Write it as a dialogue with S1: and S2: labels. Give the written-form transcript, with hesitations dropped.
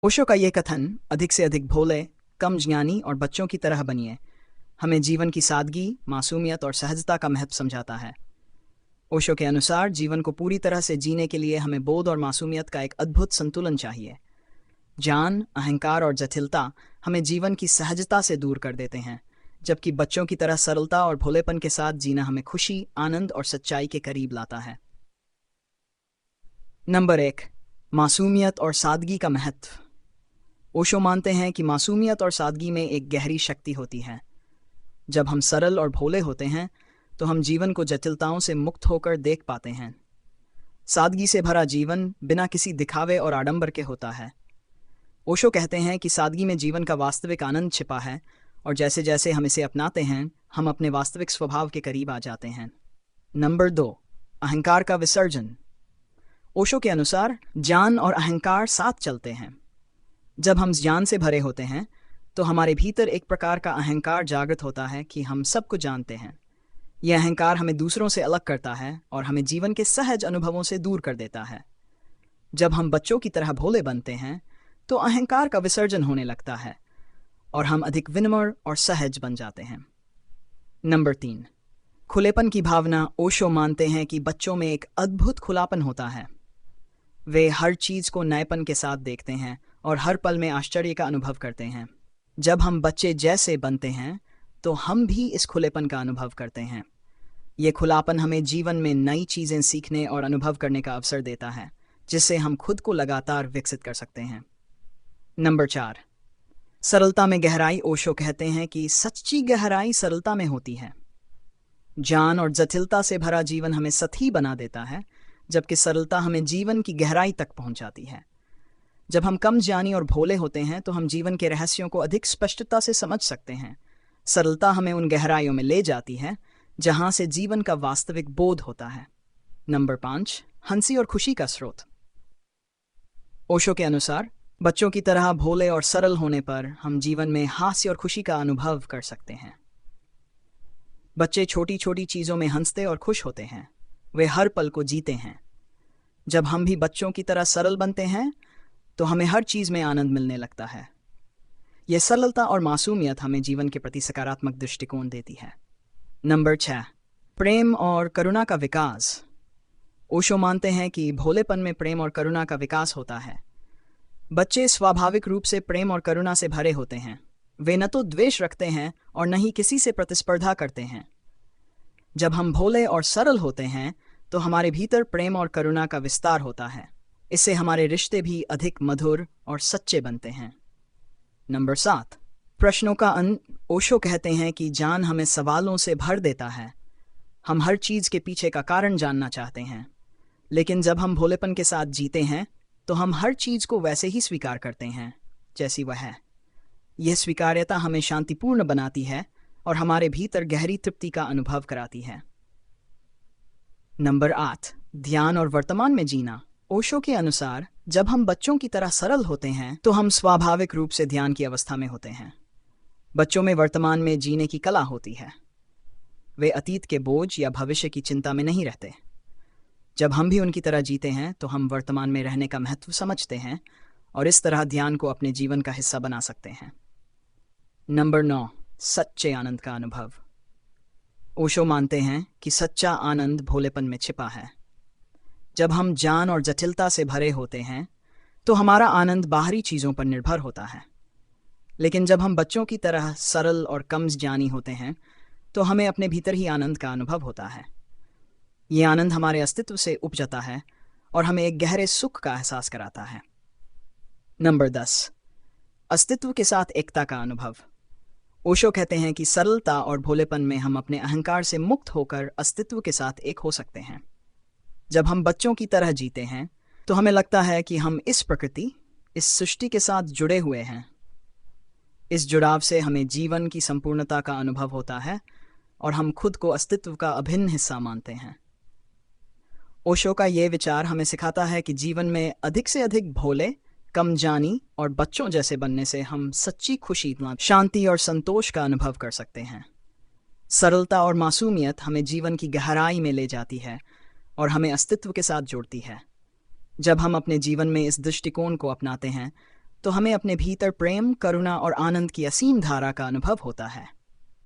S1: ओशो का ये कथन, अधिक से अधिक भोले, कम ज्ञानी और बच्चों की तरह बनिए, हमें जीवन की सादगी, मासूमियत और सहजता का महत्व समझाता है। ओशो के अनुसार जीवन को पूरी तरह से जीने के लिए हमें बोध और मासूमियत का एक अद्भुत संतुलन चाहिए। ज्ञान, अहंकार और जटिलता हमें जीवन की सहजता से दूर कर देते हैं, जबकि बच्चों की तरह सरलता और भोलेपन के साथ जीना हमें खुशी, आनंद और सच्चाई के करीब लाता है। नंबर 1, मासूमियत और सादगी का महत्व। ओशो मानते हैं कि मासूमियत और सादगी में एक गहरी शक्ति होती है। जब हम सरल और भोले होते हैं तो हम जीवन को जटिलताओं से मुक्त होकर देख पाते हैं। सादगी से भरा जीवन बिना किसी दिखावे और आडंबर के होता है। ओशो कहते हैं कि सादगी में जीवन का वास्तविक आनंद छिपा है और जैसे जैसे हम इसे अपनाते हैं हम अपने वास्तविक स्वभाव के करीब आ जाते हैं। नंबर 2, अहंकार का विसर्जन। ओशो के अनुसार ज्ञान और अहंकार साथ चलते हैं। जब हम ज्ञान से भरे होते हैं तो हमारे भीतर एक प्रकार का अहंकार जागृत होता है कि हम सब कुछ जानते हैं। यह अहंकार हमें दूसरों से अलग करता है और हमें जीवन के सहज अनुभवों से दूर कर देता है। जब हम बच्चों की तरह भोले बनते हैं तो अहंकार का विसर्जन होने लगता है और हम अधिक विनम्र और सहज बन जाते हैं। नंबर 3, खुलेपन की भावना। ओशो मानते हैं कि बच्चों में एक अद्भुत खुलापन होता है। वे हर चीज को नएपन के साथ देखते हैं और हर पल में आश्चर्य का अनुभव करते हैं। जब हम बच्चे जैसे बनते हैं तो हम भी इस खुलेपन का अनुभव करते हैं। ये खुलापन हमें जीवन में नई चीजें सीखने और अनुभव करने का अवसर देता है, जिससे हम खुद को लगातार विकसित कर सकते हैं। नंबर 4, सरलता में गहराई। ओशो कहते हैं कि सच्ची गहराई सरलता में होती है। ज्ञान और जटिलता से भरा जीवन हमें सतही बना देता है, जबकि सरलता हमें जीवन की गहराई तक पहुंचाती है। जब हम कम ज्ञानी और भोले होते हैं तो हम जीवन के रहस्यों को अधिक स्पष्टता से समझ सकते हैं। सरलता हमें उन गहराइयों में ले जाती है जहां से जीवन का वास्तविक बोध होता है। नंबर 5, हंसी और खुशी का स्रोत। ओशो के अनुसार बच्चों की तरह भोले और सरल होने पर हम जीवन में हास्य और खुशी का अनुभव कर सकते हैं। बच्चे छोटी छोटी चीजों में हंसते और खुश होते हैं। वे हर पल को जीते हैं। जब हम भी बच्चों की तरह सरल बनते हैं तो हमें हर चीज में आनंद मिलने लगता है। यह सरलता और मासूमियत हमें जीवन के प्रति सकारात्मक दृष्टिकोण देती है। नंबर 6, प्रेम और करुणा का विकास। ओशो मानते हैं कि भोलेपन में प्रेम और करुणा का विकास होता है। बच्चे स्वाभाविक रूप से प्रेम और करुणा से भरे होते हैं। वे न तो द्वेष रखते हैं और न ही किसी से प्रतिस्पर्धा करते हैं। जब हम भोले और सरल होते हैं तो हमारे भीतर प्रेम और करुणा का विस्तार होता है। इससे हमारे रिश्ते भी अधिक मधुर और सच्चे बनते हैं। नंबर 7, प्रश्नों का अंत। ओशो कहते हैं कि ज्ञान हमें सवालों से भर देता है। हम हर चीज के पीछे का कारण जानना चाहते हैं, लेकिन जब हम भोलेपन के साथ जीते हैं तो हम हर चीज को वैसे ही स्वीकार करते हैं जैसी वह है। यह स्वीकार्यता हमें शांतिपूर्ण बनाती है और हमारे भीतर गहरी तृप्ति का अनुभव कराती है। नंबर 8, ध्यान और वर्तमान में जीना। ओशो के अनुसार जब हम बच्चों की तरह सरल होते हैं तो हम स्वाभाविक रूप से ध्यान की अवस्था में होते हैं। बच्चों में वर्तमान में जीने की कला होती है। वे अतीत के बोझ या भविष्य की चिंता में नहीं रहते। जब हम भी उनकी तरह जीते हैं तो हम वर्तमान में रहने का महत्व समझते हैं और इस तरह ध्यान को अपने जीवन का हिस्सा बना सकते हैं। नंबर 9, सच्चे आनंद का अनुभव। ओशो मानते हैं कि सच्चा आनंद भोलेपन में छिपा है। जब हम ज्ञान और जटिलता से भरे होते हैं तो हमारा आनंद बाहरी चीजों पर निर्भर होता है, लेकिन जब हम बच्चों की तरह सरल और कम ज्ञानी होते हैं तो हमें अपने भीतर ही आनंद का अनुभव होता है। ये आनंद हमारे अस्तित्व से उपजता है और हमें एक गहरे सुख का एहसास कराता है। नंबर 10, अस्तित्व के साथ एकता का अनुभव। ओशो कहते हैं कि सरलता और भोलेपन में हम अपने अहंकार से मुक्त होकर अस्तित्व के साथ एक हो सकते हैं। जब हम बच्चों की तरह जीते हैं तो हमें लगता है कि हम इस प्रकृति, इस सृष्टि के साथ जुड़े हुए हैं। इस जुड़ाव से हमें जीवन की संपूर्णता का अनुभव होता है और हम खुद को अस्तित्व का अभिन्न हिस्सा मानते हैं। ओशो का ये विचार हमें सिखाता है कि जीवन में अधिक से अधिक भोले, कम जानी और बच्चों जैसे बनने से हम सच्ची खुशी, शांति और संतोष का अनुभव कर सकते हैं। सरलता और मासूमियत हमें जीवन की गहराई में ले जाती है और हमें अस्तित्व के साथ जोड़ती है। जब हम अपने जीवन में इस दृष्टिकोण को अपनाते हैं तो हमें अपने भीतर प्रेम, करुणा और आनंद की असीम धारा का अनुभव होता है।